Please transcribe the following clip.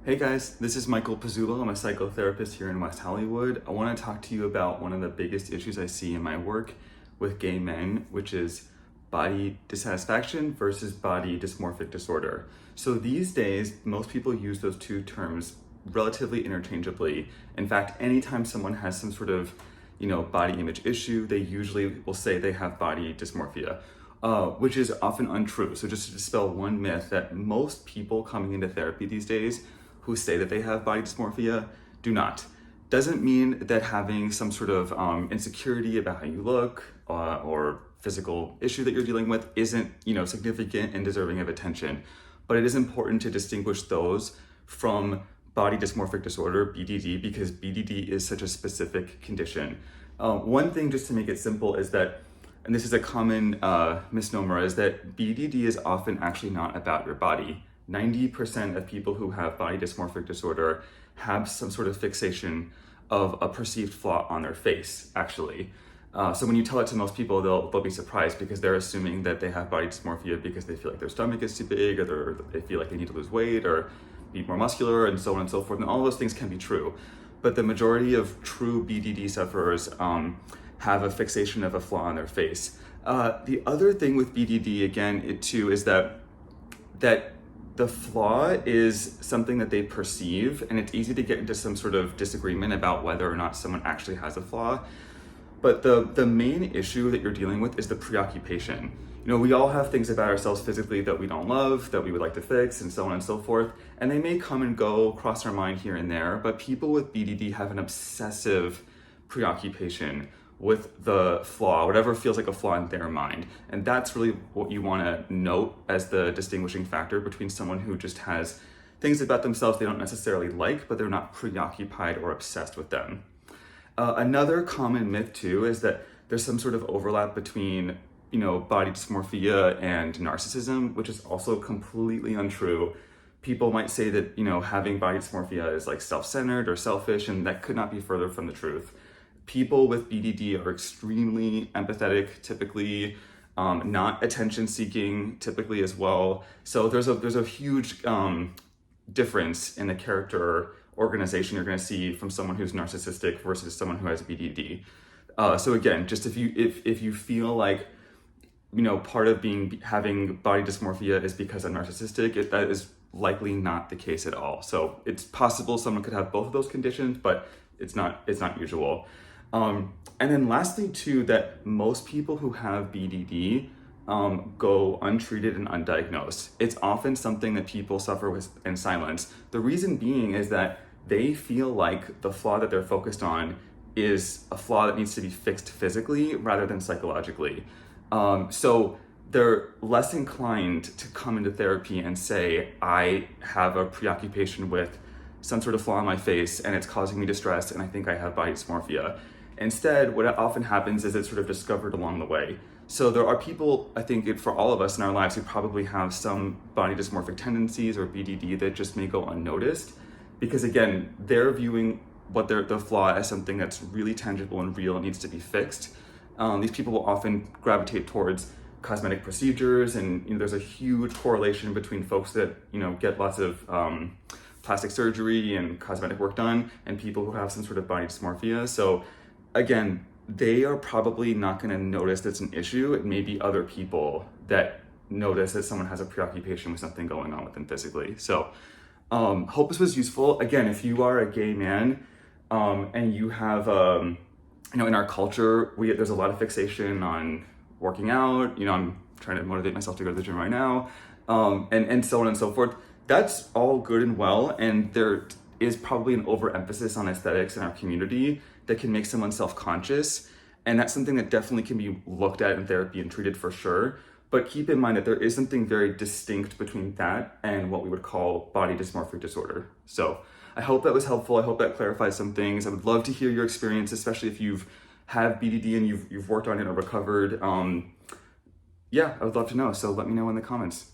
Hey guys, this is Michael Pizzulo. I'm a psychotherapist here in West Hollywood. I want to talk to you about one of the biggest issues I see in my work with gay men, which is body dissatisfaction versus body dysmorphic disorder. So these days, most people use those two terms relatively interchangeably. In fact, anytime someone has some sort of, body image issue, they usually will say they have body dysmorphia. Which is often untrue. So just to dispel one myth, that most people coming into therapy these days who say that they have body dysmorphia do not. Doesn't mean that having some sort of insecurity about how you look or physical issue that you're dealing with isn't, significant and deserving of attention. But it is important to distinguish those from body dysmorphic disorder, BDD, because BDD is such a specific condition. One thing, just to make it simple, is that, and this is a common misnomer, is that BDD is often actually not about your body. 90% of people who have body dysmorphic disorder have some sort of fixation of a perceived flaw on their face, actually. So when you tell it to most people, they'll be surprised because they're assuming that they have body dysmorphia because they feel like their stomach is too big, or they feel like they need to lose weight or be more muscular, and so on and so forth. And all those things can be true. But the majority of true BDD sufferers have a fixation of a flaw on their face. The other thing with BDD, again, is that the flaw is something that they perceive, and it's easy to get into some sort of disagreement about whether or not someone actually has a flaw. But the main issue that you're dealing with is the preoccupation. We all have things about ourselves physically that we don't love, that we would like to fix, and so on and so forth. And they may come and go, cross our mind here and there, but people with BDD have an obsessive preoccupation with the flaw, whatever feels like a flaw in their mind. And that's really what you want to note as the distinguishing factor between someone who just has things about themselves they don't necessarily like, but they're not preoccupied or obsessed with them. Another common myth too is that there's some sort of overlap between, body dysmorphia and narcissism, which is also completely untrue. People might say that, having body dysmorphia is like self-centered or selfish, and that could not be further from the truth. People with BDD are extremely empathetic, typically, not attention-seeking, typically as well. So there's a huge difference in the character organization you're going to see from someone who's narcissistic versus someone who has BDD. So again, just if you feel like part of having body dysmorphia is because I'm narcissistic, that is likely not the case at all. So it's possible someone could have both of those conditions, but it's not usual. And then lastly too, that most people who have BDD go untreated and undiagnosed. It's often something that people suffer with in silence. The reason being is that they feel like the flaw that they're focused on is a flaw that needs to be fixed physically rather than psychologically. So they're less inclined to come into therapy and say, I have a preoccupation with some sort of flaw on my face and it's causing me distress and I think I have body dysmorphia. Instead, what often happens is it's sort of discovered along the way. So there are people, I think for all of us in our lives, who probably have some body dysmorphic tendencies or BDD that just may go unnoticed, because again, they're viewing the flaw as something that's really tangible and real and needs to be fixed. These people will often gravitate towards cosmetic procedures, and there's a huge correlation between folks that get lots of plastic surgery and cosmetic work done and people who have some sort of body dysmorphia. So again, they are probably not going to notice that's an issue. It may be other people that notice that someone has a preoccupation with something going on with them physically. So hope this was useful. Again, if you are a gay man and you have, in our culture, there's a lot of fixation on working out. I'm trying to motivate myself to go to the gym right now, and so on and so forth. That's all good and well, and there is probably an overemphasis on aesthetics in our community that can make someone self-conscious, and that's something that definitely can be looked at in therapy and treated for sure. But keep in mind that there is something very distinct between that and what we would call body dysmorphic disorder. So I hope that was helpful. I hope that clarifies some things. I would love to hear your experience, especially if you've had BDD and you've worked on it or recovered. I would love to know. So let me know in the comments.